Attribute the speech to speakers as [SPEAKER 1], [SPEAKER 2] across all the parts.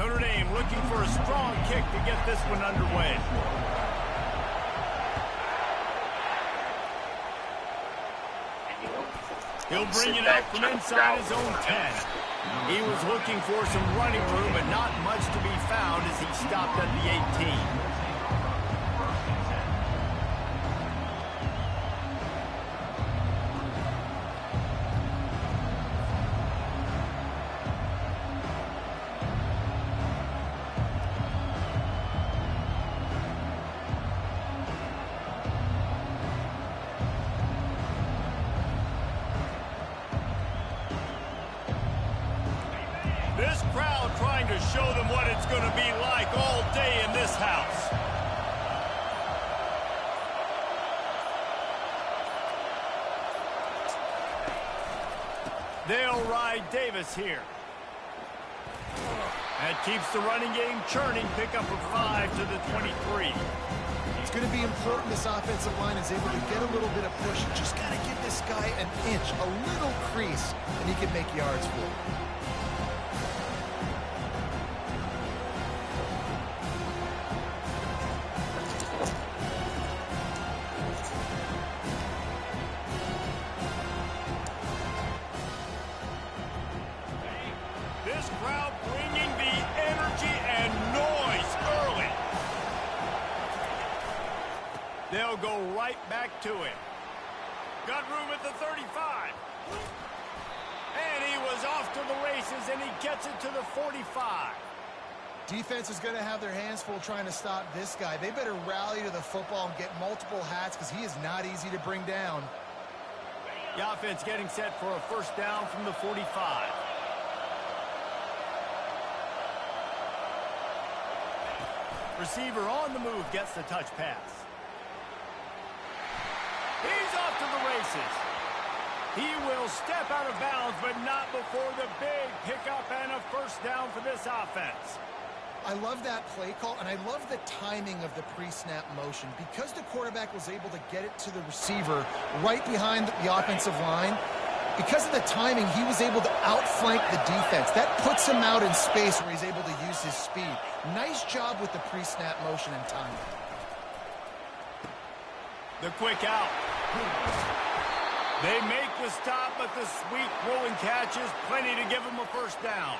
[SPEAKER 1] Notre Dame looking for a strong kick to get this one underway. He'll bring it out from inside his own 10. He was looking for some running room, but not much to be found as he stopped at the 18. This crowd trying to show them what it's going to be like all day in this house. They'll ride Davis here. That keeps the running game churning. Pick up a 5 to the 23.
[SPEAKER 2] It's going to be important this offensive line is able to get a little bit of push. Just got to give this guy an inch, a little crease, and he can make yards for it.
[SPEAKER 1] This crowd bringing the energy and noise early. They'll go right back to him. Got room at the 35. And he was off to the races, and he gets it to the 45.
[SPEAKER 2] Defense is going to have their hands full trying to stop this guy. They better rally to the football and get multiple hats because he is not easy to bring down.
[SPEAKER 1] The offense getting set for a first down from the 45. Receiver on the move gets the touch pass. He's off to the races. He will step out of bounds, but not before the big pickup and a first down for this offense.
[SPEAKER 2] I love that play call, and I love the timing of the pre-snap motion. Because the quarterback was able to get it to the receiver right behind the offensive line, because of the timing, he was able to outflank the defense. That puts him out in space where he's able to use his speed. Nice job with the pre-snap motion and timing.
[SPEAKER 1] The quick out. They make the stop, but the sweet throw and catch is plenty to give him a first down.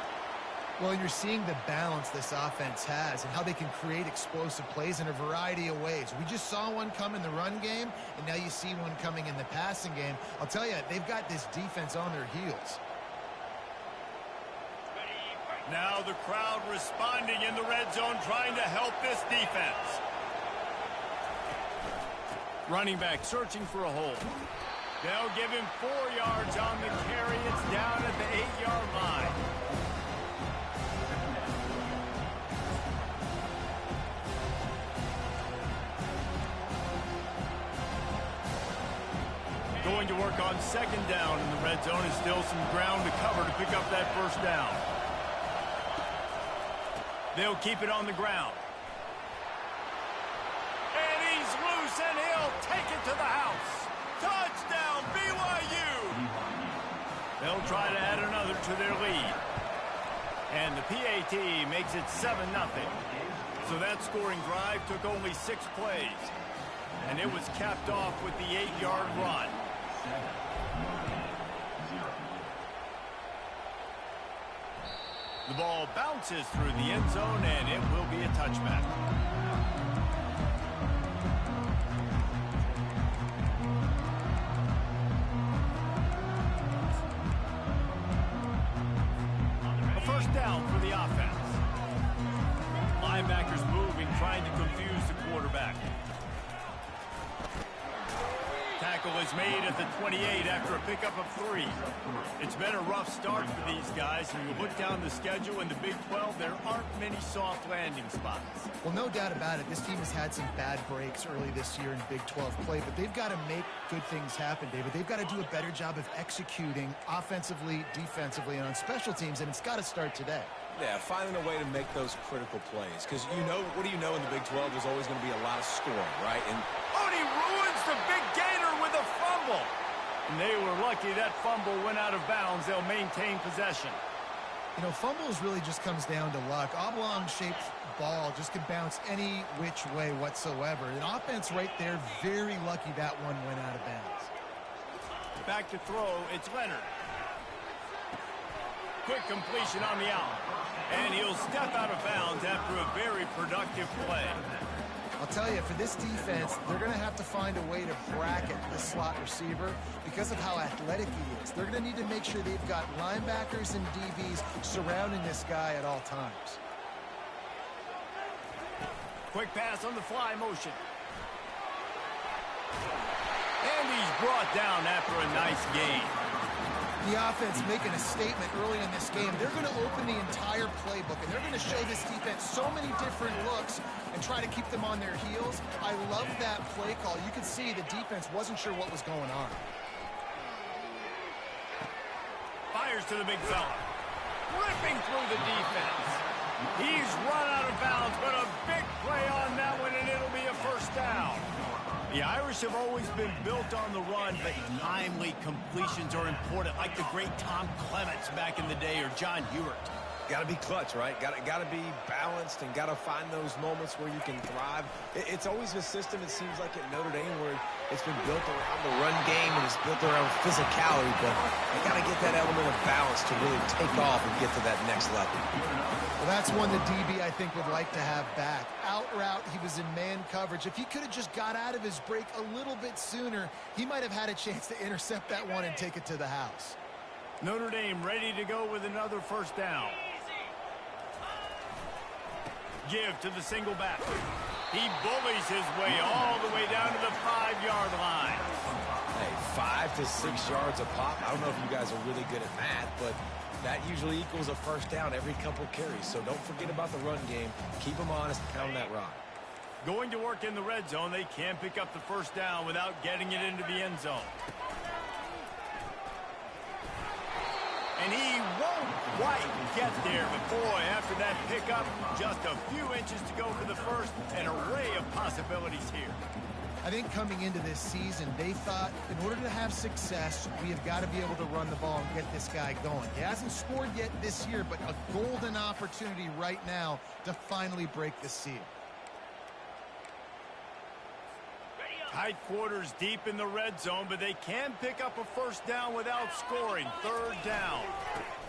[SPEAKER 2] Well, you're seeing the balance this offense has and how they can create explosive plays in a variety of ways. We just saw one come in the run game, and now you see one coming in the passing game. I'll tell you, they've got this defense on their heels.
[SPEAKER 1] Now the crowd responding in the red zone, trying to help this defense. Running back searching for a hole. They'll give him 4 yards on the carry. It's down at the 8-yard line. Going to work on second down in the red zone, and still some ground to cover to pick up that first down. They'll keep it on the ground. And he's loose, and he'll take it to the house. Touchdown, BYU! They'll try to add another to their lead. And the PAT makes it 7-0. So that scoring drive took only 6 plays. And it was capped off with the 8-yard run. The ball bounces through the end zone, and it will be a touchback. A first down for the offense. Linebackers moving, trying to confuse the quarterback. Tackle is made at the 28 after a pickup of 3. It's been a rough start for these guys, and you look down the schedule in the Big 12, there aren't many soft landing spots.
[SPEAKER 2] Well, no doubt about it. This team has had some bad breaks early this year in Big 12 play, but they've got to make good things happen, David. They've got to do a better job of executing offensively, defensively, and on special teams, and it's got to start today.
[SPEAKER 3] Yeah, finding a way to make those critical plays. Because, you know, what do you know in the Big 12? There's always going to be a lot of scoring, right? And
[SPEAKER 1] he ruins the big gainer with a fumble. And they were lucky that fumble went out of bounds. They'll maintain possession.
[SPEAKER 2] You know, fumbles really just comes down to luck. Oblong-shaped ball just can bounce any which way whatsoever. An offense right there, very lucky that one went out of bounds.
[SPEAKER 1] Back to throw, it's Leonard. Quick completion on the out. And he'll step out of bounds after a very productive play.
[SPEAKER 2] I'll tell you, for this defense, they're going to have to find a way to bracket the slot receiver because of how athletic he is. They're going to need to make sure they've got linebackers and DBs surrounding this guy at all times.
[SPEAKER 1] Quick pass on the fly motion. And he's brought down after a nice gain.
[SPEAKER 2] The offense making a statement early in this game. They're going to open the entire playbook, and they're going to show this defense so many different looks and try to keep them on their heels. I love that play call. You could see the defense wasn't sure what was going on.
[SPEAKER 1] Fires to the big fella. Ripping through the defense. He's run out of bounds, but a big play on that one, and it'll be a first down. The Irish have always been built on the run, but timely completions are important, like the great Tom Clements back in the day or John Hewart.
[SPEAKER 3] Got to be clutch, right? Got to be balanced and got to find those moments where you can thrive. It's always a system, it seems like, at Notre Dame where it's been built around the run game and it's built around physicality, but they got to get that element of balance to really take off and get to that next level.
[SPEAKER 2] Well, that's one the DB, I think, would like to have back. Out route, he was in man coverage. If he could have just got out of his break a little bit sooner, he might have had a chance to intercept that one and take it to the house.
[SPEAKER 1] Notre Dame ready to go with another first down. Give to the single back. He bullies his way all the way down to the 5-yard line.
[SPEAKER 3] Hey, 5 to 6 yards a pop. I don't know if you guys are really good at math, but that usually equals a first down every couple carries. So don't forget about the run game. Keep them honest and pound that rock.
[SPEAKER 1] Going to work in the red zone. They can't pick up the first down without getting it into the end zone. And he won't quite get there, but boy, after that pickup, just a few inches to go for the first. An array of possibilities here.
[SPEAKER 2] I think coming into this season, they thought in order to have success, we have got to be able to run the ball and get this guy going. He hasn't scored yet this year, but a golden opportunity right now to finally break the seal.
[SPEAKER 1] Tight quarters deep in the red zone, but they can pick up a first down without scoring. Third down.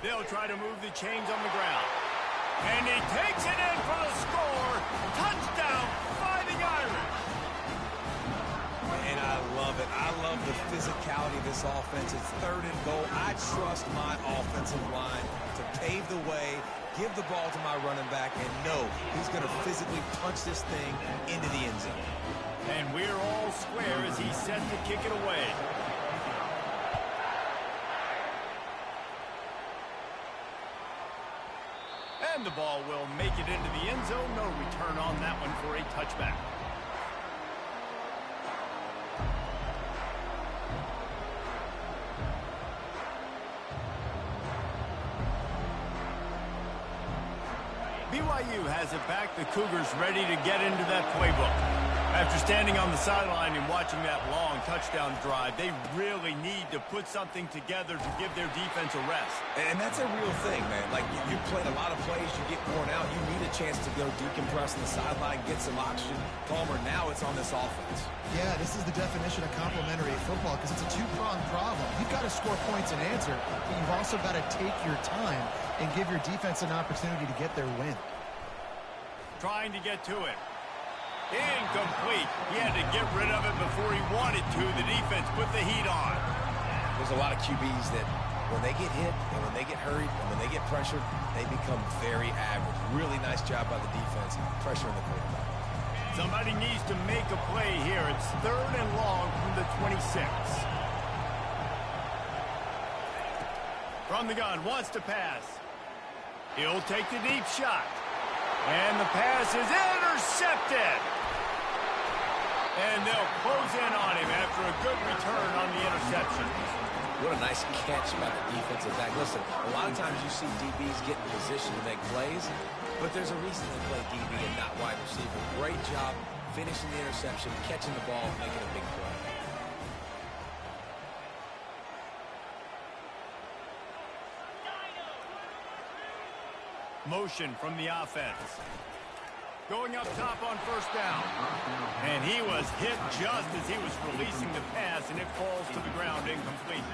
[SPEAKER 1] They'll try to move the chains on the ground. And he takes it in for the score. Touchdown, Fighting Irish.
[SPEAKER 3] And I love it. I love the physicality of this offense. It's third and goal. I trust my offensive line to pave the way, give the ball to my running back, and know he's going to physically punch this thing into the end zone.
[SPEAKER 1] And we're all square as he's set to kick it away. And the ball will make it into the end zone. No return on that one for a touchback. BYU has it back. The Cougars ready to get into that playbook. After standing on the sideline and watching that long touchdown drive, they really need to put something together to give their defense a rest.
[SPEAKER 3] And that's a real thing, man. Like, you're playing a lot of plays, you get worn out, you need a chance to go decompress on the sideline, get some oxygen. Palmer, now it's on this offense.
[SPEAKER 2] Yeah, this is the definition of complementary football because it's a two-pronged problem. You've got to score points and answer, but you've also got to take your time and give your defense an opportunity to get their win.
[SPEAKER 1] Trying to get to it. Incomplete. He had to get rid of it before he wanted to. The defense put the heat on.
[SPEAKER 3] There's a lot of QBs that when they get hit and when they get hurried and when they get pressured, they become very average. Really nice job by the defense, pressuring the quarterback.
[SPEAKER 1] Somebody needs to make a play here. It's third and long from the 26. From the gun, wants to pass. He'll take the deep shot. And the pass is intercepted. And they'll close in on him after a good return on the interception.
[SPEAKER 3] What a nice catch by the defensive back. Listen, a lot of times you see DBs get in position to make plays, but there's a reason they play DB and not wide receiver. Great job finishing the interception, catching the ball, making a big play.
[SPEAKER 1] Motion from the offense. Going up top on first down. And he was hit just as he was releasing the pass, and it falls to the ground incomplete.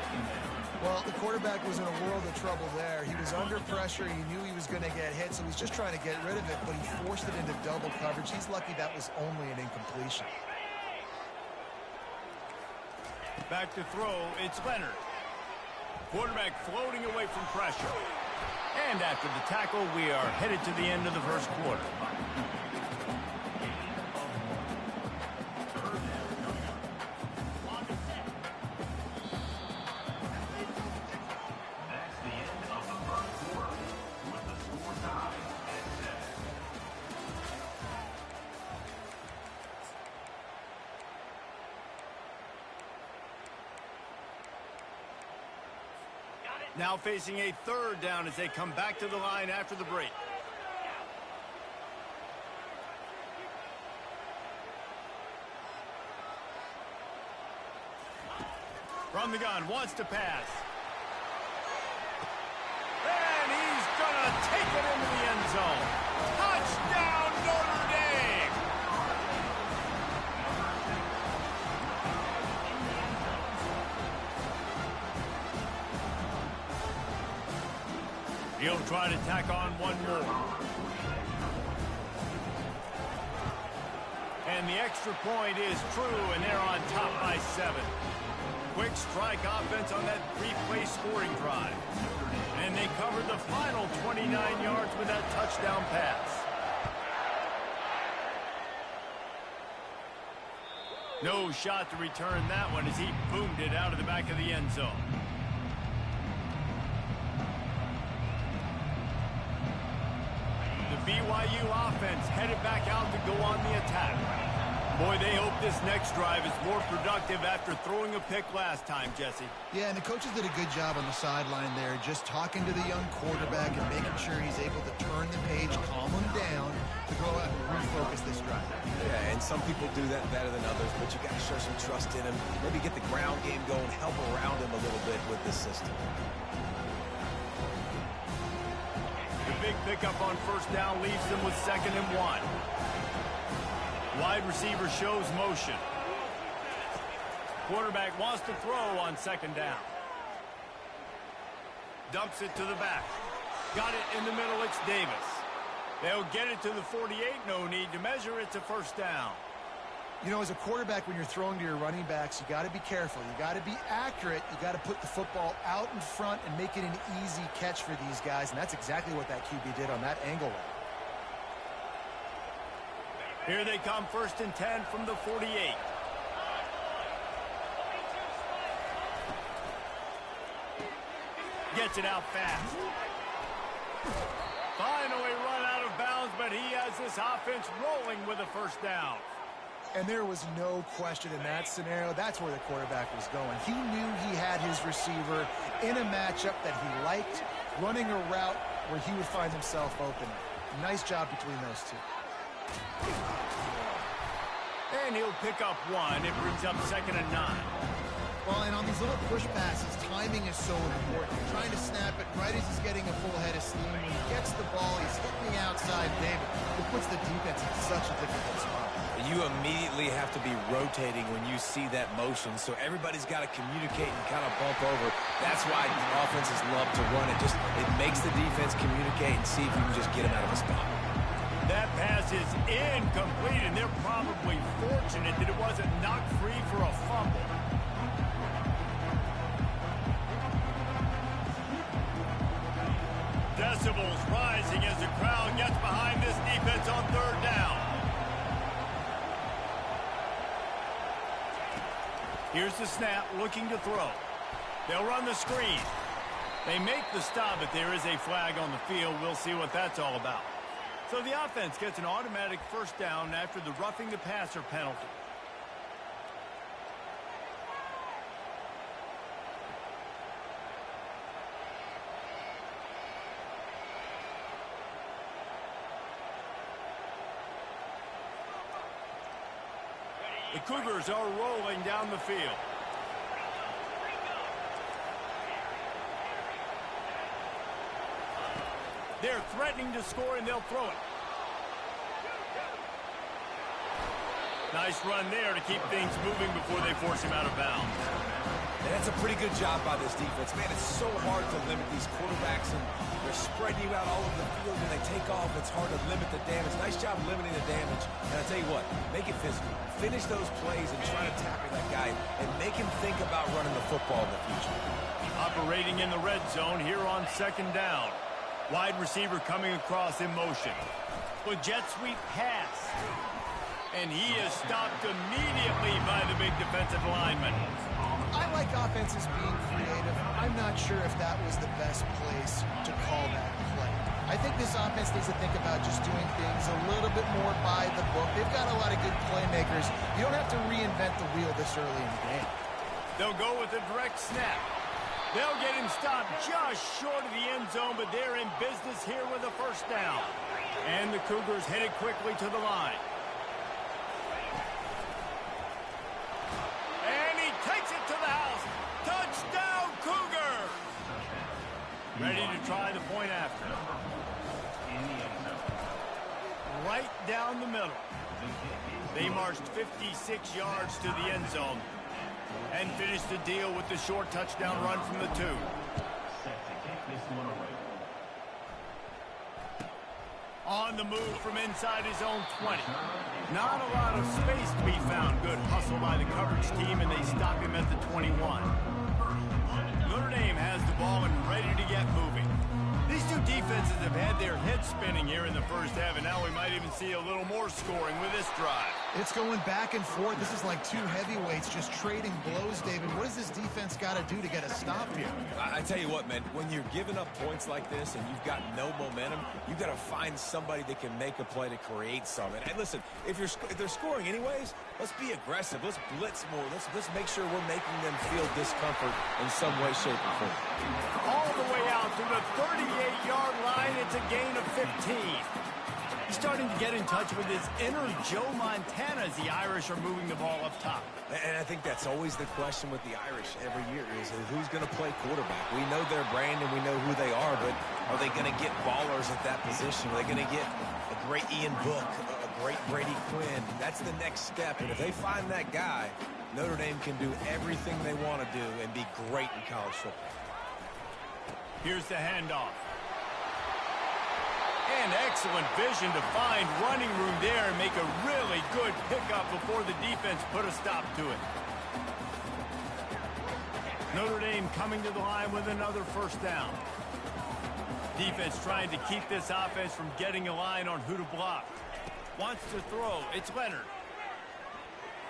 [SPEAKER 2] Well, the quarterback was in a world of trouble there. He was under pressure. He knew he was going to get hit, so he was just trying to get rid of it, but he forced it into double coverage. He's lucky that was only an incompletion.
[SPEAKER 1] Back to throw, it's Leonard. Quarterback floating away from pressure. And after the tackle, we are headed to the end of the first quarter. Now facing a third down as they come back to the line after the break. From the gun, wants to pass. And he's going to take it into the end zone. Touchdown, Notre Dame! He'll try to tack on one more. And the extra point is true, and they're on top by 7. Quick strike offense on that 3-play scoring drive. And they covered the final 29 yards with that touchdown pass. No shot to return that one as he boomed it out of the back of the end zone. BYU offense headed back out to go on the attack. Boy, they hope this next drive is more productive after throwing a pick last time, Jesse.
[SPEAKER 2] Yeah, and the coaches did a good job on the sideline there, just talking to the young quarterback and making sure he's able to turn the page, calm him down, to go out and refocus this drive.
[SPEAKER 3] Yeah, and some people do that better than others, but you got to show some trust in him. Maybe get the ground game going, help around him a little bit with this system.
[SPEAKER 1] Big pickup on first down leaves them with 2nd and 1. Wide receiver shows motion. Quarterback wants to throw on 2nd down. Dumps it to the back. Got it in the middle, it's Davis. They'll get it to the 48, no need to measure, it's a first down.
[SPEAKER 2] You know, as a quarterback, when you're throwing to your running backs, you got to be careful. You got to be accurate. You got to put the football out in front and make it an easy catch for these guys, and that's exactly what that QB did on that angle route.
[SPEAKER 1] Here they come, 1st and 10 from the 48. Gets it out fast. Finally run out of bounds, but he has this offense rolling with a first down.
[SPEAKER 2] And there was no question in that scenario. That's where the quarterback was going. He knew he had his receiver in a matchup that he liked, running a route where he would find himself open. Nice job between those two.
[SPEAKER 1] And he'll pick up 1. It brings up 2nd and 9.
[SPEAKER 2] Well, and on these little push passes, timing is so important. You're trying to snap it right as he's getting a full head of steam. When he gets the ball, he's hitting the outside, David. It puts the defense in such a difficult spot.
[SPEAKER 3] You immediately have to be rotating when you see that motion, so everybody's got to communicate and kind of bump over. That's why offenses love to run it. It makes the defense communicate and see if you can just get him out of a spot.
[SPEAKER 1] That pass is incomplete, and they're probably fortunate that it wasn't knocked free for a fumble. Decibels rising as the crowd gets behind this defense on 3rd down. Here's the snap, looking to throw. They'll run the screen. They make the stop, but there is a flag on the field. We'll see what that's all about. So the offense gets an automatic first down after the roughing the passer penalty. The Cougars are rolling down the field. They're threatening to score, and they'll throw it. Nice run there to keep things moving before they force him out of bounds.
[SPEAKER 3] And that's a pretty good job by this defense. Man, it's so hard to limit these quarterbacks, and they're spreading you out all over the field. When they take off, it's hard to limit the damage. Nice job limiting the damage. And I'll tell you what, make it physical. Finish those plays and try to tackle that guy and make him think about running the football in the future.
[SPEAKER 1] Operating in the red zone here on second down. Wide receiver coming across in motion. With jet sweep pass. And he is stopped immediately by the big defensive lineman.
[SPEAKER 2] I like offenses being creative. I'm not sure if that was the best place to call that play. I think this offense needs to think about just doing things a little bit more by the book. They've got a lot of good playmakers. You don't have to reinvent the wheel this early in the game.
[SPEAKER 1] They'll go with a direct snap. They'll get him stopped just short of the end zone, but they're in business here with a first down. And the Cougars headed quickly to the line. And he takes it to the house. Touchdown, Cougars! Ready to try the point after. Right down the middle. They marched 56 yards to the end zone and finished the deal with the short touchdown run from the 2. On the move from inside his own 20. Not a lot of space to be found. Good hustle by the coverage team, and they stop him at the 21. Notre Dame has the ball and ready to get moving. These two defenses have had their heads spinning here in the first half, and now we might even see a little more scoring with this drive.
[SPEAKER 2] It's going back and forth. This is like two heavyweights just trading blows, David. What does this defense got to do to get a stop here?
[SPEAKER 3] I tell you what, man, when you're giving up points like this and you've got no momentum, you've got to find somebody that can make a play to create something. And listen, if they're scoring anyways, let's be aggressive. Let's blitz more. Let's make sure we're making them feel discomfort in some way, shape, or form.
[SPEAKER 1] All the way out to the 38-yard line. It's a gain of 15. He's starting to get in touch with his inner Joe Montana as the Irish are moving the ball up top.
[SPEAKER 3] And I think that's always the question with the Irish every year is who's going to play quarterback. We know their brand and we know who they are, but are they going to get ballers at that position? Are they going to get a great Ian Book, a great Brady Quinn? That's the next step. And if they find that guy, Notre Dame can do everything they want to do and be great in college football.
[SPEAKER 1] Here's the handoff. And excellent vision to find running room there and make a really good pickup before the defense put a stop to it. Notre Dame coming to the line with another first down. Defense trying to keep this offense from getting a line on who to block. Wants to throw. It's Leonard.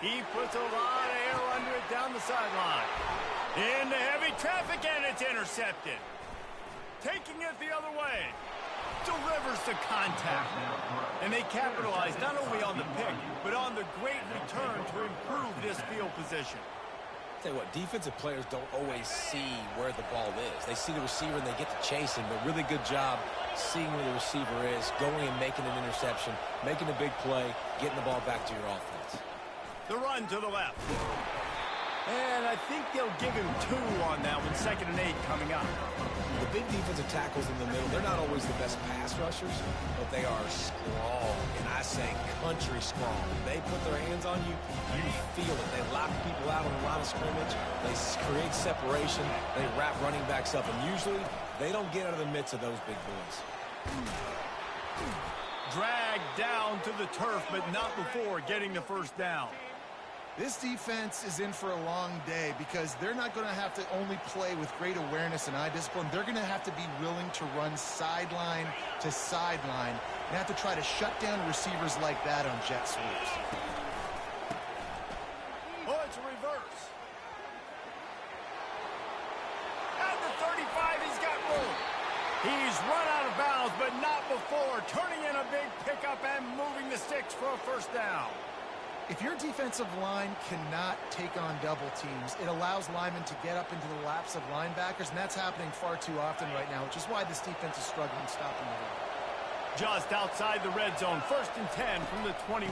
[SPEAKER 1] He puts a lot of air under it down the sideline. Into heavy traffic, and it's intercepted. Taking it the other way. Delivers the contact. And they capitalize not only on the pick, but on the great return to improve this field position.
[SPEAKER 3] Tell you what, defensive players don't always see where the ball is. They see the receiver and they get to chase him, but really good job seeing where the receiver is, going and making an interception, making a big play, getting the ball back to your offense.
[SPEAKER 1] The run to the left. And I think they'll give him 2 on that one, 2nd and 8 coming up.
[SPEAKER 3] The big defensive tackles in the middle, they're not always the best pass rushers, but they are strong, and I say country strong. They put their hands on you, you feel it. They lock people out on the line of scrimmage. They create separation. They wrap running backs up, and usually they don't get out of the midst of those big boys.
[SPEAKER 1] Dragged down to the turf, but not before getting the first down.
[SPEAKER 2] This defense is in for a long day because they're not going to have to only play with great awareness and eye discipline. They're going to have to be willing to run sideline to sideline and have to try to shut down receivers like that on jet sweeps.
[SPEAKER 1] Oh, it's a reverse. At the 35, he's got room. He's run out of bounds, but not before. Turning in a big pickup and moving the sticks for a first down.
[SPEAKER 2] If your defensive line cannot take on double teams, it allows linemen to get up into the laps of linebackers, and that's happening far too often right now, which is why this defense is struggling stopping the run.
[SPEAKER 1] Just outside the red zone, 1st and 10 from the 21.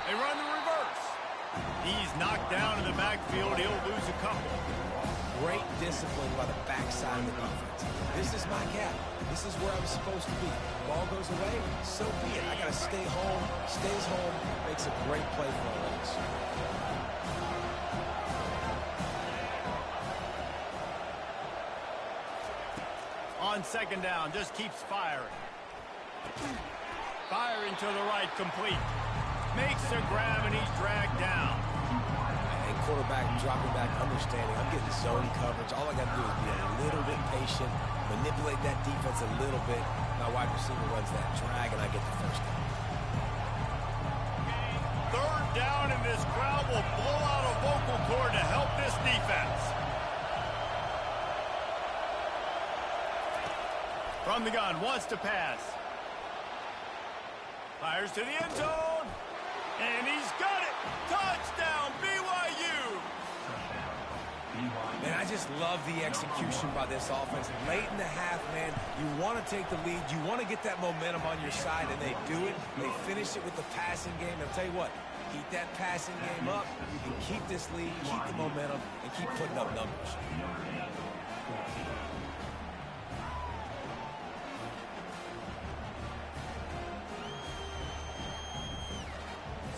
[SPEAKER 1] They run the reverse. He's knocked down in the backfield. He'll lose a couple.
[SPEAKER 3] great discipline by the backside of the defense. This is my gap. This is where I'm supposed to be. Ball goes away, so be it. I got to stay home, stays home, makes a great play for our legs.
[SPEAKER 1] On second down, just keeps firing. Firing to the right, complete. Makes a grab, and he's dragged down.
[SPEAKER 3] And quarterback dropping back, understanding. I'm getting zone coverage. All I got to do is be a little bit patient, manipulate that defense a little bit. My wide receiver runs that drag, and I get the first down.
[SPEAKER 1] Third down, and this crowd will blow out a vocal cord to help this defense. From the gun, wants to pass. Fires to the end zone. And he's got it. Touchdown, BYU.
[SPEAKER 3] Man, I just love the execution by this offense. Late in the half, man, you want to take the lead. You want to get that momentum on your side, and they do it. They finish it with the passing game. I'll tell you what, keep that passing game up. You can keep this lead, keep the momentum, and keep putting up numbers.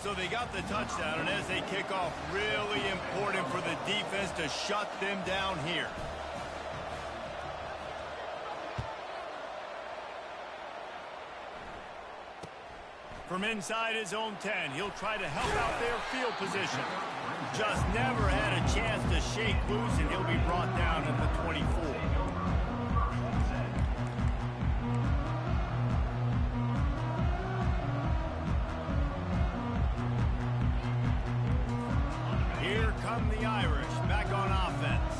[SPEAKER 1] So they got the touchdown, and as they kick off, really important for the defense to shut them down here. From inside his own 10, he'll try to help out their field position. Just never had a chance to shake loose, and he'll be brought down at the 24. The Irish back on offense.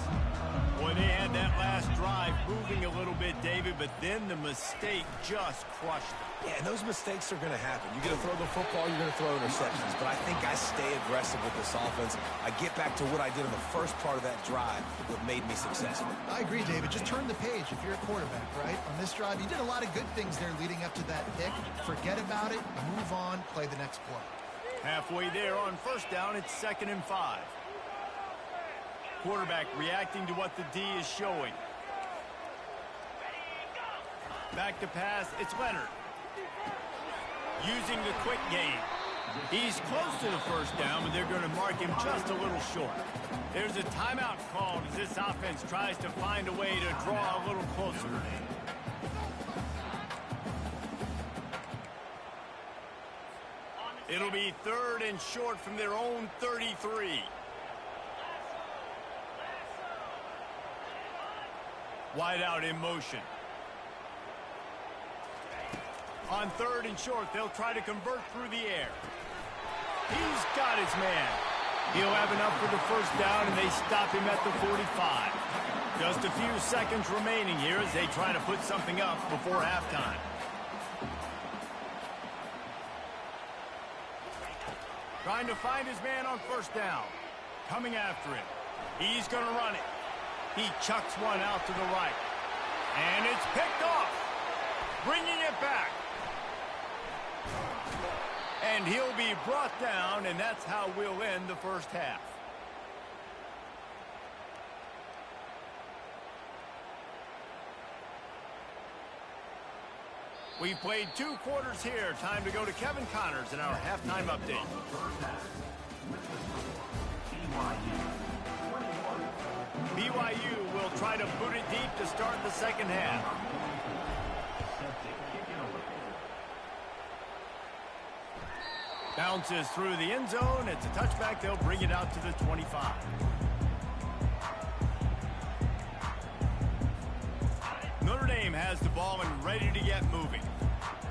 [SPEAKER 1] Boy, they had that last drive moving a little bit, David, but then the mistake just crushed them.
[SPEAKER 3] Yeah, and those mistakes are going to happen. You're going to throw the football, you're going to throw interceptions, but I think I stay aggressive with this offense. I get back to what I did in the first part of that drive that made me successful.
[SPEAKER 2] I agree, David. Just turn the page if you're a quarterback, right? On this drive, you did a lot of good things there leading up to that pick. Forget about it, move on, play the next play.
[SPEAKER 1] Halfway there on first down, it's 2nd and 5. Quarterback reacting to what the D is showing. Back to pass, it's Leonard. Using the quick game. He's close to the first down, but they're going to mark him just a little short. There's a timeout called as this offense tries to find a way to draw a little closer. It'll be 3rd and short from their own 33. Wide out in motion. On 3rd and short, they'll try to convert through the air. He's got his man. He'll have enough for the first down, and they stop him at the 45. Just a few seconds remaining here as they try to put something up before halftime. Trying to find his man on first down. Coming after him. He's going to run it. He chucks one out to the right. And it's picked off. Bringing it back. And he'll be brought down, and that's how we'll end the first half. We've played 2 quarters here. Time to go to Kevin Connors in our halftime update. BYU will try to boot it deep to start the second half. Bounces through the end zone. It's a touchback. They'll bring it out to the 25. Notre Dame has the ball and ready to get moving.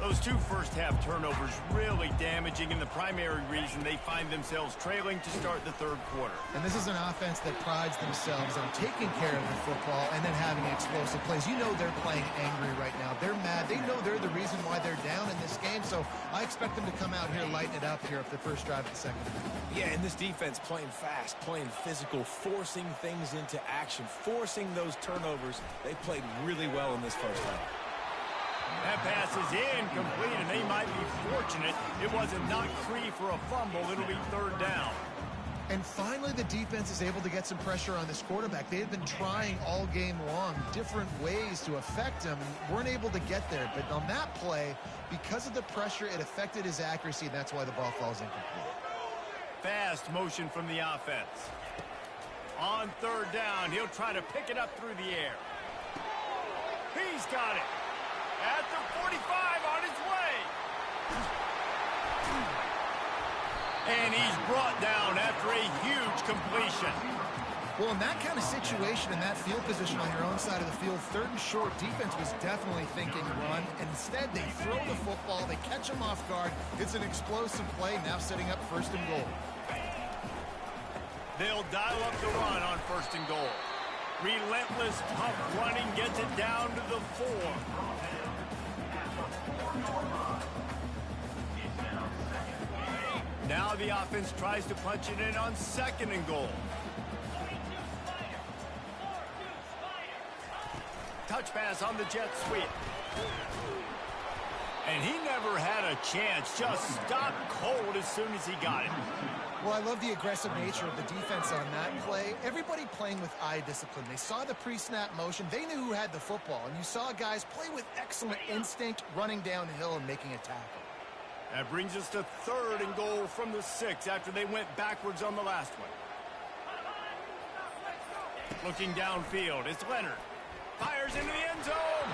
[SPEAKER 1] Those 2 first-half turnovers really damaging, and the primary reason they find themselves trailing to start the 3rd quarter.
[SPEAKER 2] And this is an offense that prides themselves on taking care of the football and then having explosive plays. You know they're playing angry right now. They're mad. They know they're the reason why they're down in this game, so I expect them to come out here, lighten it up here at the first drive of the second half. Yeah, and this defense playing fast, playing physical, forcing things into action, forcing those turnovers. They played really well in this first half.
[SPEAKER 1] That pass is incomplete, and they might be fortunate it wasn't knocked free for a fumble. It'll be 3rd down.
[SPEAKER 2] And finally, the defense is able to get some pressure on this quarterback. They had been trying all game long different ways to affect him, weren't able to get there. But on that play, because of the pressure, it affected his accuracy, and that's why the ball falls incomplete.
[SPEAKER 1] Fast motion from the offense. On third down, he'll try to pick it up through the air. He's got it. At the 45, on his way. And he's brought down after a huge completion.
[SPEAKER 2] Well, in that kind of situation, in that field position on your own side of the field, third and short, defense was definitely thinking run. And instead, they throw the football, they catch him off guard. It's an explosive play, now setting up first and goal.
[SPEAKER 1] They'll dial up the run on first and goal. Relentless pump running gets it down to the 4. Now the offense tries to punch it in on second and goal. Touch pass on the jet sweep. And he never had a chance. Just stopped cold as soon as he got it.
[SPEAKER 2] Well, I love the aggressive nature of the defense on that play. Everybody playing with eye discipline. They saw the pre-snap motion. They knew who had the football. And you saw guys play with excellent instinct, running downhill and making a tackle.
[SPEAKER 1] That brings us to third and goal from the 6 after they went backwards on the last one. Looking downfield, it's Leonard. Fires into the end zone.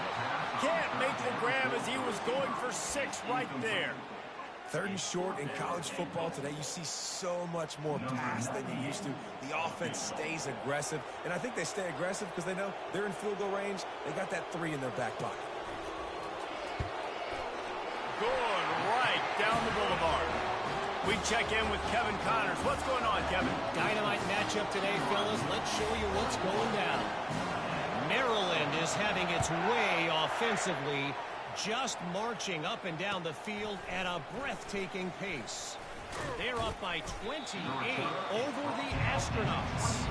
[SPEAKER 1] Can't make the grab as he was going for 6 right there.
[SPEAKER 3] Third and short in college football today, you see so much more pass than you used to. The offense stays aggressive, and I think they stay aggressive because they know they're in field goal range. They got that 3 in their back pocket.
[SPEAKER 1] Going right down the boulevard. We check in with Kevin Connors. What's going on, Kevin?
[SPEAKER 4] Dynamite matchup today, fellas. Let's show you what's going down. Maryland is having its way offensively, just marching up and down the field at a breathtaking pace. They're up by 28 over the Astronauts.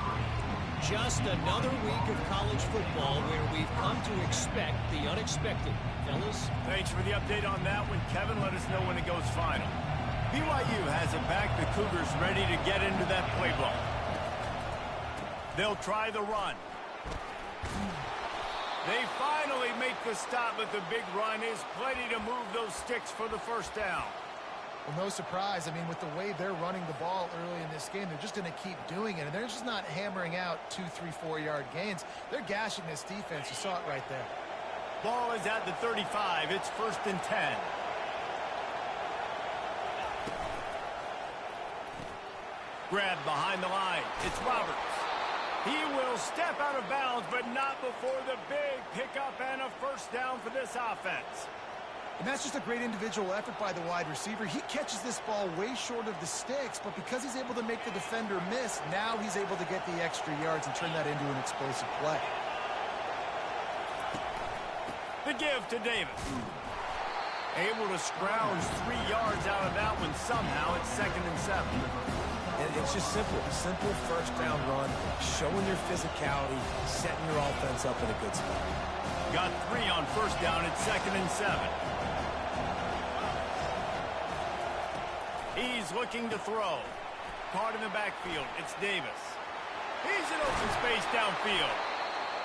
[SPEAKER 4] Just another week of college football where we've come to expect the unexpected. Fellas?
[SPEAKER 1] Thanks for the update on that one, Kevin. Let us know when it goes final. BYU has it back. The Cougars ready to get into that playbook. They'll try the run. They finally make the stop, but the big run is plenty to move those sticks for the first down.
[SPEAKER 2] Well, no surprise. I mean, with the way they're running the ball early in this game, they're just going to keep doing it. And they're just not hammering out 2, 3, 4-yard gains. They're gashing this defense. You saw it right there.
[SPEAKER 1] Ball is at the 35. It's first and 10. Grab behind the line. It's Roberts. He will step out of bounds, but not before the big pickup and a first down for this offense.
[SPEAKER 2] And that's just a great individual effort by the wide receiver. He catches this ball way short of the sticks, but because he's able to make the defender miss, now he's able to get the extra yards and turn that into an explosive play.
[SPEAKER 1] The give to Davis. Able to scrounge 3 yards out of that one somehow. It's second and 7.
[SPEAKER 3] And it's just simple first down run, showing your physicality, setting your offense up in a good spot.
[SPEAKER 1] Got 3 on first down. It's second and 7. He's looking to throw. Caught in the backfield. It's Davis. He's in open space downfield.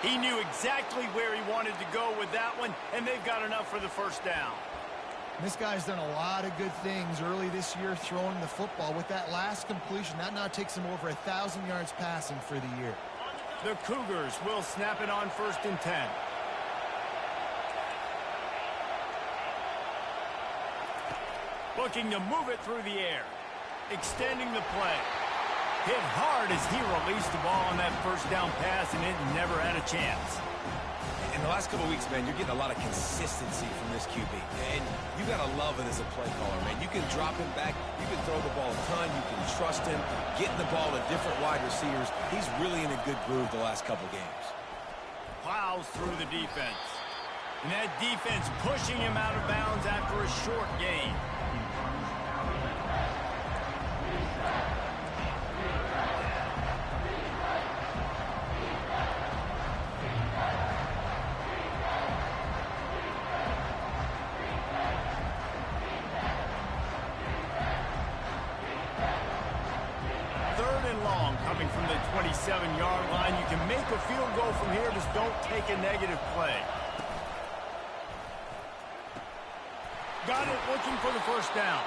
[SPEAKER 1] He knew exactly where he wanted to go with that one, and they've got enough for the first down.
[SPEAKER 2] This guy's done a lot of good things early this year throwing the football. With that last completion, that now takes him over 1,000 yards passing for the year.
[SPEAKER 1] The Cougars will snap it on first and 10. Looking to move it through the air. Extending the play. Hit hard as he released the ball on that first down pass, and it never had a chance.
[SPEAKER 3] In the last couple of weeks, man, you're getting a lot of consistency from this QB. And you got to love it as a play caller, man. You can drop him back. You can throw the ball a ton. You can trust him. Getting the ball to different wide receivers. He's really in a good groove the last couple games.
[SPEAKER 1] Plows through the defense. And that defense pushing him out of bounds after a short gain. 27-yard line. You can make a field goal from here. Just don't take a negative play. Got it, looking for the first down.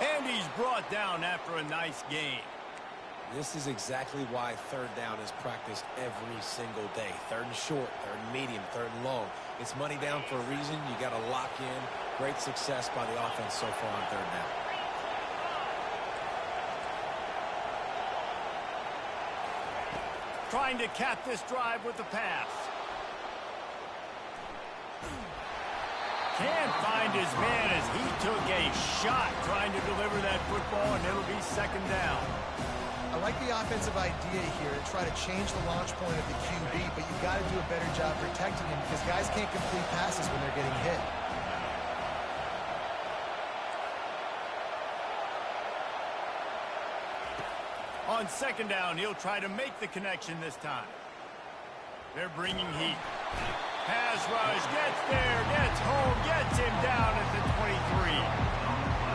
[SPEAKER 1] And he's brought down after a nice gain.
[SPEAKER 3] This is exactly why third down is practiced every single day. Third and short, third and medium, third and long. It's money down for a reason. You got to lock in. Great success by the offense so far on third down.
[SPEAKER 1] Trying to cap this drive with the pass. Can't find his man as he took a shot trying to deliver that football, and it'll be second down.
[SPEAKER 2] I like the offensive idea here to try to change the launch point of the QB, but you've got to do a better job protecting him because guys can't complete passes when they're getting hit.
[SPEAKER 1] On second down, he'll try to make the connection this time. They're bringing heat. Pass rush, gets there, gets home, gets him down at the 23.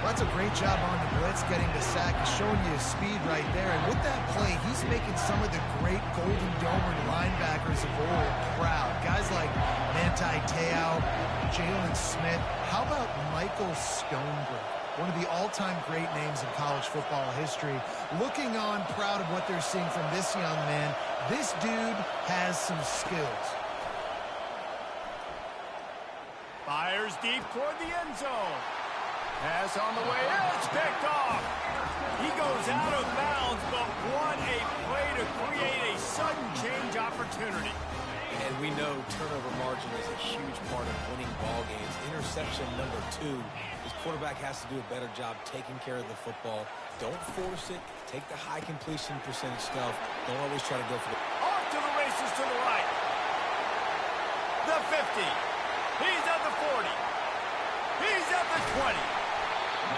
[SPEAKER 2] That's a great job on the blitz, getting the sack, and showing you his speed right there. And with that play, he's making some of the great Golden Domer linebackers of old proud. Guys like Manti Te'o, Jalen Smith. How about Michael Stonebrook? One of the all-time great names in college football history. Looking on, proud of what they're seeing from this young man. This dude has some skills.
[SPEAKER 1] Fires deep toward the end zone. Pass on the way. It's picked off. He goes out of bounds, but what a play to create a sudden change opportunity.
[SPEAKER 3] And we know turnover margin is a huge part of winning ball games. Interception number 2. His quarterback has to do a better job taking care of the football. Don't force it. Take the high completion percentage stuff. Don't always try to go for it.
[SPEAKER 1] Off to the races to the right. The 50. He's at the 40. He's at the 20.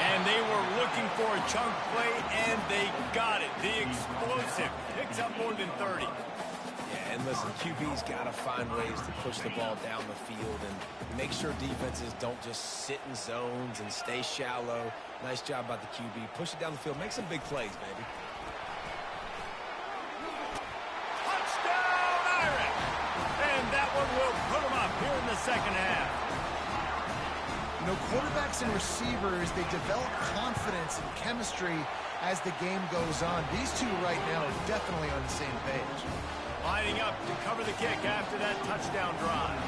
[SPEAKER 1] And they were looking for a chunk play, and they got it. The explosive picks up more than 30.
[SPEAKER 3] Yeah, and listen, QB's got to find ways to push the ball down the field and make sure defenses don't just sit in zones and stay shallow. Nice job by the QB. Push it down the field. Make some big plays, baby.
[SPEAKER 1] Touchdown, Irish! And that one will put them up here in the second half.
[SPEAKER 2] You know, quarterbacks and receivers, they develop confidence and chemistry as the game goes on. These two right now are definitely on the same page.
[SPEAKER 1] Lining up to cover the kick after that touchdown drive.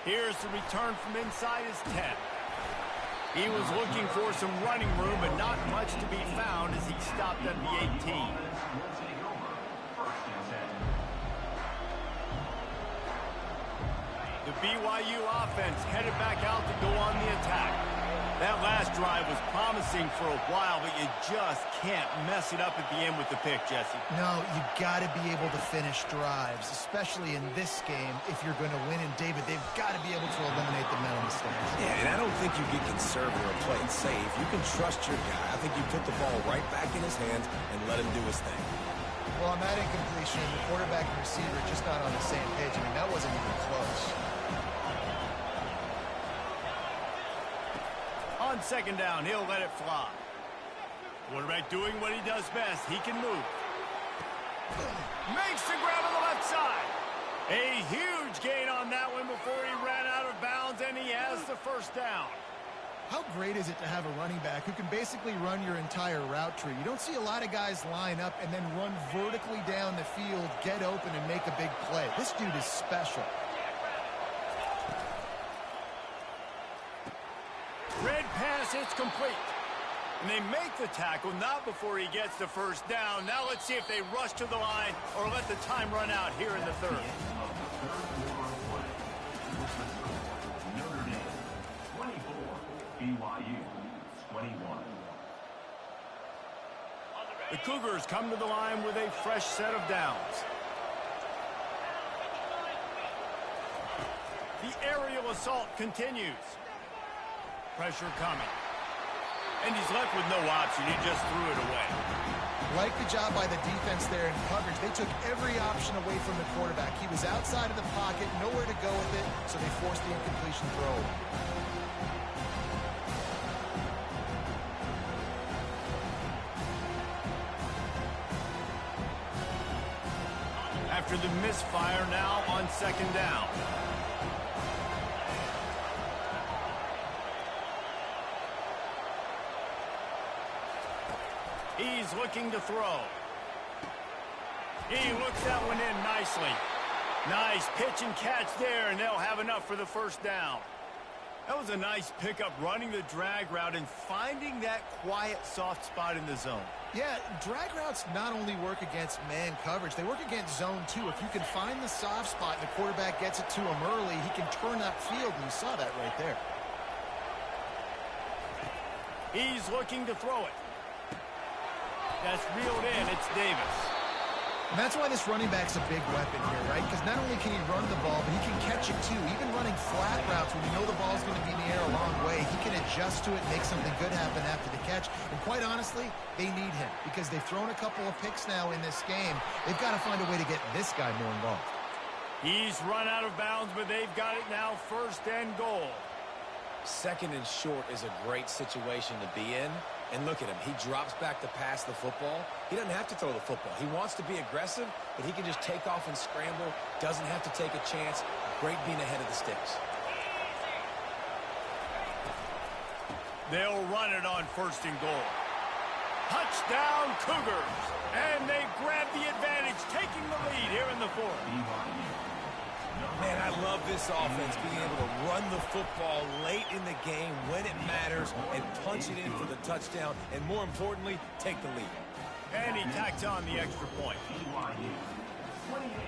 [SPEAKER 1] Here's the return from inside his 10. He was looking for some running room, but not much to be found as he stopped at the 18. The BYU offense headed back out to go on the attack. That last drive was promising for a while, but you just can't mess it up at the end with the pick, Jesse.
[SPEAKER 2] No, you got to be able to finish drives, especially in this game if you're going to win. And, David, they've got to be able to eliminate the mental mistakes.
[SPEAKER 3] Yeah, and I don't think you get conservative or play it safe. You can trust your guy. I think you put the ball right back in his hands and let him do his thing.
[SPEAKER 2] Well, on that incompletion, the quarterback and receiver just not on the same page. I mean, that wasn't even close.
[SPEAKER 1] On second down, he'll let it fly. Quarterback doing what he does best. He can move. Makes the grab on the left side. A huge gain on that one before he ran out of bounds, and he has the first down.
[SPEAKER 2] How great is it to have a running back who can basically run your entire route tree? You don't see a lot of guys line up and then run vertically down the field, get open, and make a big play. This dude is special.
[SPEAKER 1] Red pass, it's complete. And they make the tackle, not before he gets the first down. Now let's see if they rush to the line or let the time run out here in the third.
[SPEAKER 5] BYU 21.
[SPEAKER 1] The Cougars come to the line with a fresh set of downs. The aerial assault continues. Pressure coming. And he's left with no option. He just threw it away.
[SPEAKER 2] Like the job by the defense there in coverage. They took every option away from the quarterback. He was outside of the pocket, nowhere to go with it, so they forced the incompletion throw.
[SPEAKER 1] after the misfire now on second down. He's looking to throw. He looks that one in nicely. Nice pitch and catch there, and they'll have enough for the first down. That was a nice pickup, running the drag route and finding that quiet, soft spot in the zone.
[SPEAKER 2] Yeah, drag routes not only work against man coverage, they work against zone too. If you can find the soft spot and the quarterback gets it to him early, he can turn that field, and you saw that right there.
[SPEAKER 1] He's looking to throw it. That's reeled in. It's Davis.
[SPEAKER 2] And that's why this running back's a big weapon here, right? Because not only can he run the ball, but he can catch it too. Even running flat routes when you know the ball's going to be in the air a long way, he can adjust to it, make something good happen after the catch. And quite honestly, they need him because they've thrown a couple of picks now in this game. They've got to find a way to get this guy more involved.
[SPEAKER 1] He's run out of bounds, but they've got it now, first and goal.
[SPEAKER 3] Second and short is a great situation to be in. And look at him. He drops back to pass the football. He doesn't have to throw the football. He wants to be aggressive, but he can just take off and scramble. Doesn't have to take a chance. Great being ahead of the sticks.
[SPEAKER 1] They'll run it on first and goal. Touchdown, Cougars. And they grab the advantage, taking the lead here in the fourth.
[SPEAKER 3] Man, I love this offense, being able to run the football late in the game when it matters and punch it in for the touchdown, and more importantly, take the lead.
[SPEAKER 1] And he tacks on the extra point.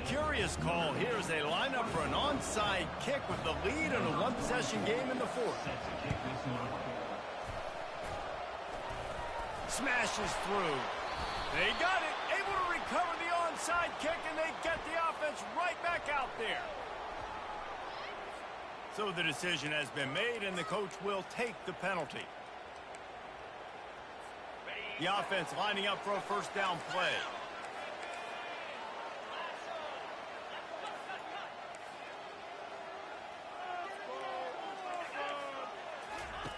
[SPEAKER 1] Curious call here as they line up for an onside kick with the lead in a one-possession game in the fourth. Smashes through. They got it, able to recover the onside kick, and they get the offense right back out there. So the decision has been made, and the coach will take the penalty. The offense lining up for a first down play.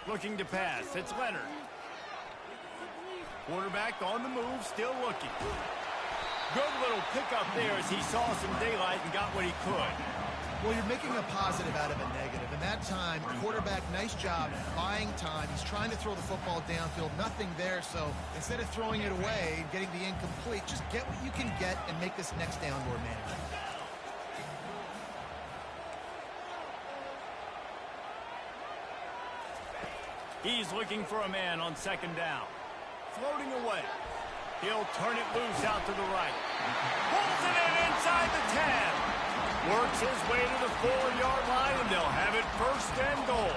[SPEAKER 1] Looking to pass. It's Leonard. Quarterback on the move, still looking. Good little pickup there as he saw some daylight and got what he could.
[SPEAKER 2] Well, you're making a positive out of a negative. And that time, quarterback, nice job buying time. He's trying to throw the football downfield. Nothing there. So instead of throwing it away and getting the incomplete, just get what you can get and make this next down more manageable.
[SPEAKER 1] He's looking for a man on second down. Floating away. He'll turn it loose out to the right. Pulls it in inside the 10. Works his way to the 4-yard line, and they'll have it first and goal.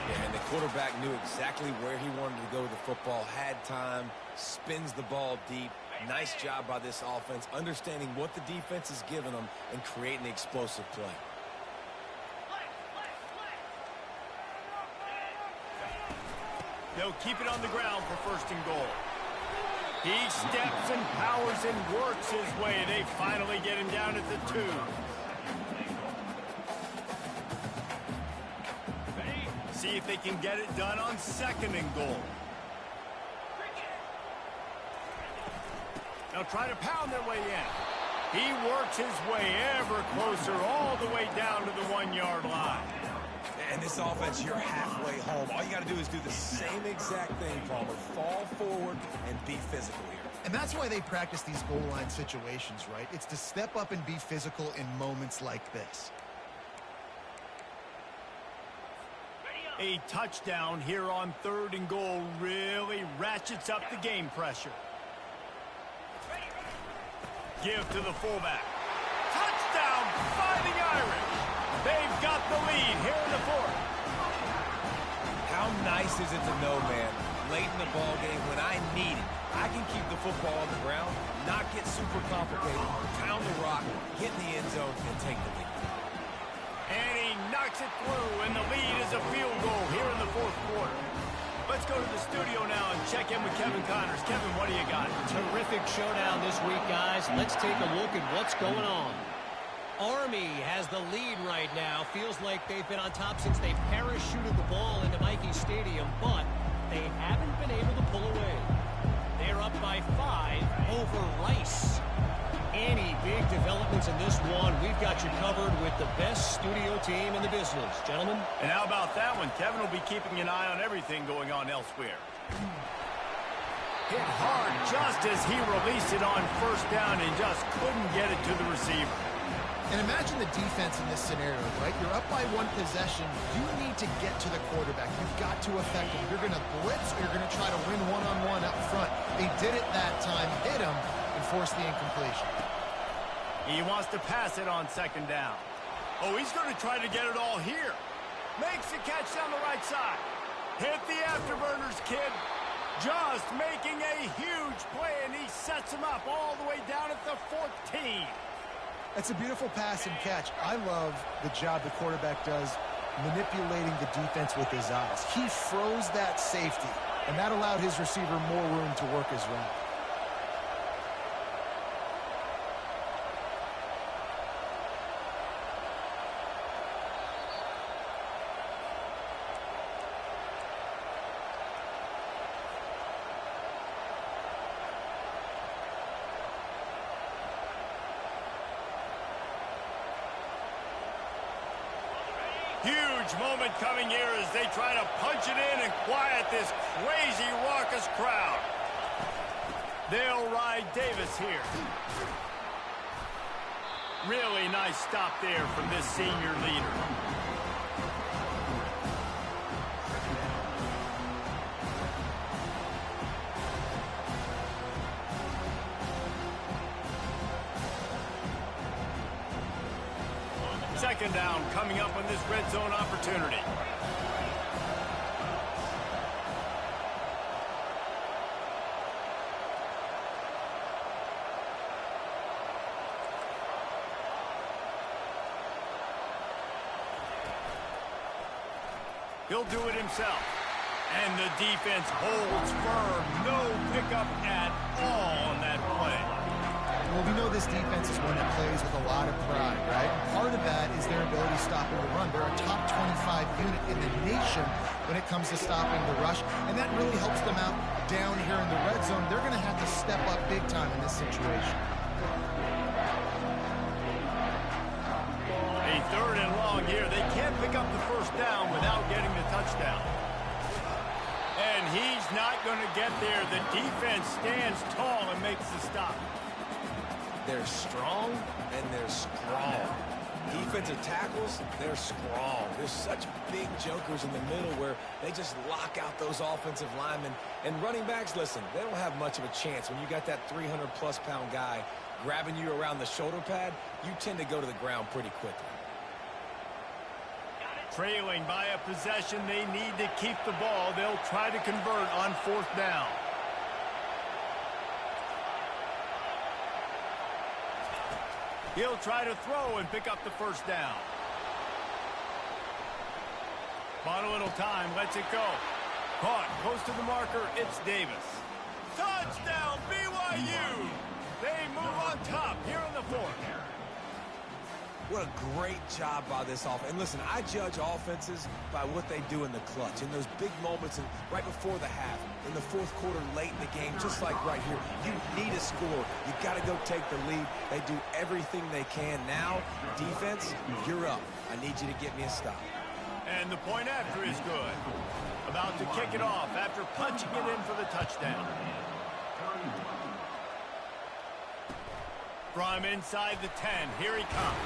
[SPEAKER 3] Yeah, and the quarterback knew exactly where he wanted to go with the football, had time, spins the ball deep. Nice job by this offense, understanding what the defense is giving them and creating the explosive play.
[SPEAKER 1] They'll keep it on the ground for first and goal. He steps and powers and works his way. They finally get him down at the 2. See if they can get it done on second and goal. They'll try to pound their way in. He works his way ever closer all the way down to the 1-yard line.
[SPEAKER 3] And this offense, you're halfway home. All you got to do is do the same exact thing, Palmer. Fall forward and be physical here.
[SPEAKER 2] And that's why they practice these goal line situations, right? It's to step up and be physical in moments like this.
[SPEAKER 1] A touchdown here on third and goal really ratchets up the game pressure. Give to the fullback. Touchdown, Fighting Irish. They've got the lead here in the fourth.
[SPEAKER 3] How nice is it to know, man, late in the ball game when I need it, I can keep the football on the ground, not get super complicated, pound the rock, get in the end zone, and take the lead.
[SPEAKER 1] And he knocks it through, and the lead is a field goal here in the fourth quarter. Let's go to the studio now and check in with Kevin Connors. Kevin, what do you got?
[SPEAKER 4] Terrific showdown this week, guys. Let's take a look at what's going on. Army has the lead right now. Feels like they've been on top since they parachuted the ball into Michie Stadium, but they haven't been able to pull away. They're up by 5 over Rice. any big developments in this one, we've got you covered with the best studio team in the business. Gentlemen.
[SPEAKER 1] And how about that one? Kevin will be keeping an eye on everything going on elsewhere. Hit hard just as he released it on first down and just couldn't get it to the receiver.
[SPEAKER 2] And imagine the defense in this scenario, right? You're up by one possession. You need to get to the quarterback. You've got to affect him. You're going to blitz or you're going to try to win one-on-one up front. They did it that time, hit him, and forced the incompletion.
[SPEAKER 1] He wants to pass it on second down. Oh, he's going to try to get it all here. Makes the catch down the right side. Hit the afterburners, kid. Just making a huge play, and he sets him up all the way down at the 14.
[SPEAKER 2] That's a beautiful pass and catch. I love the job the quarterback does manipulating the defense with his eyes. He froze that safety, and that allowed his receiver more room to work his route.
[SPEAKER 1] Huge moment coming here as they try to punch it in and quiet this crazy, raucous crowd. They'll ride Davis here. Really nice stop there from this senior leader. Second down coming up on this red zone opportunity. He'll do it himself. And the defense holds firm. No pickup at all on that play.
[SPEAKER 2] Well, we know this defense is one that plays with a lot of pride, right? Part of that is their ability stopping the run. They're a top 25 unit in the nation when it comes to stopping the rush, and that really helps them out down here in the red zone. They're going to have to step up big time in this situation.
[SPEAKER 1] A third and long here. They can't pick up the first down without getting the touchdown. And he's not going to get there. The defense stands tall and makes the stop.
[SPEAKER 3] They're strong, and they're strong. Defensive tackles, they're strong. There's such big jokers in the middle where they just lock out those offensive linemen. And running backs, listen, they don't have much of a chance. When you got that 300-plus pound guy grabbing you around the shoulder pad, you tend to go to the ground pretty quickly.
[SPEAKER 1] Trailing by a possession, they need to keep the ball. They'll try to convert on fourth down. He'll try to throw and pick up the first down. Bought a little time, lets it go. Caught, close to the marker, it's Davis. Touchdown, BYU! They move on top here in the fourth.
[SPEAKER 3] What a great job by this offense. And listen, I judge offenses by what they do in the clutch, in those big moments and right before the half, in the fourth quarter, late in the game, just like right here. You need a score. You got to go take the lead. They do everything they can. Now, defense, you're up. I need you to get me a stop.
[SPEAKER 1] And the point after is good. About to kick it off after punching it in for the touchdown. From inside the 10, here he comes.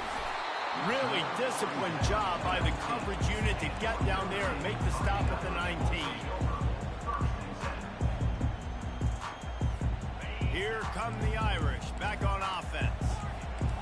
[SPEAKER 1] Really disciplined job by the coverage unit to get down there and make the stop at the 19. Here come the Irish back on offense.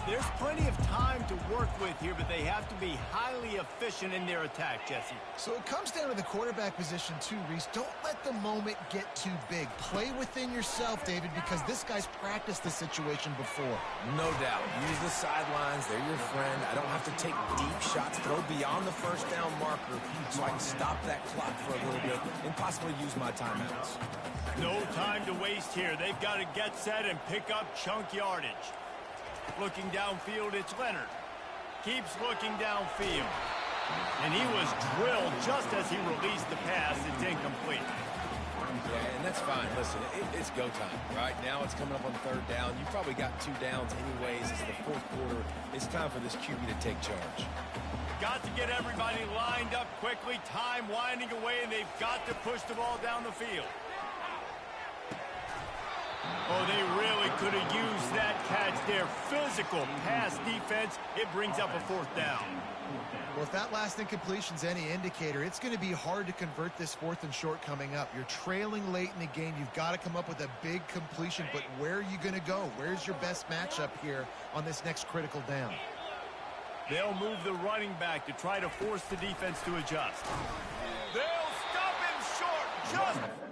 [SPEAKER 1] There's plenty of time to work with here, but they have to be highly efficient in their attack, Jesse.
[SPEAKER 2] So it comes down to the quarterback position too, Reese. Don't let the moment get too big. Play within yourself, David, because this guy's practiced this situation before.
[SPEAKER 3] No doubt. Use the sidelines. They're your friend. I don't have to take deep shots, throw beyond the first down marker so I can stop that clock for a little bit and possibly use my timeouts.
[SPEAKER 1] No time to waste here. They've got to get set and pick up chunk yardage. Looking downfield, it's Leonard. Keeps looking downfield. And he was drilled just as he released the pass. It's incomplete.
[SPEAKER 3] Yeah, and that's fine. Listen, it's go time. Right now it's coming up on third down. You probably got 2 downs anyways. It's the fourth quarter. It's time for this QB to take charge.
[SPEAKER 1] Got to get everybody lined up quickly. Time winding away, and they've got to push the ball down the field. Oh, they really could have used that catch there. Physical pass defense. It brings up a fourth down.
[SPEAKER 2] Well, if that last incompletion's any indicator, it's going to be hard to convert this 4th and short coming up. You're trailing late in the game. You've got to come up with a big completion, but where are you going to go? Where's your best matchup here on this next critical down?
[SPEAKER 1] They'll move the running back to try to force the defense to adjust. They'll stop him short. Just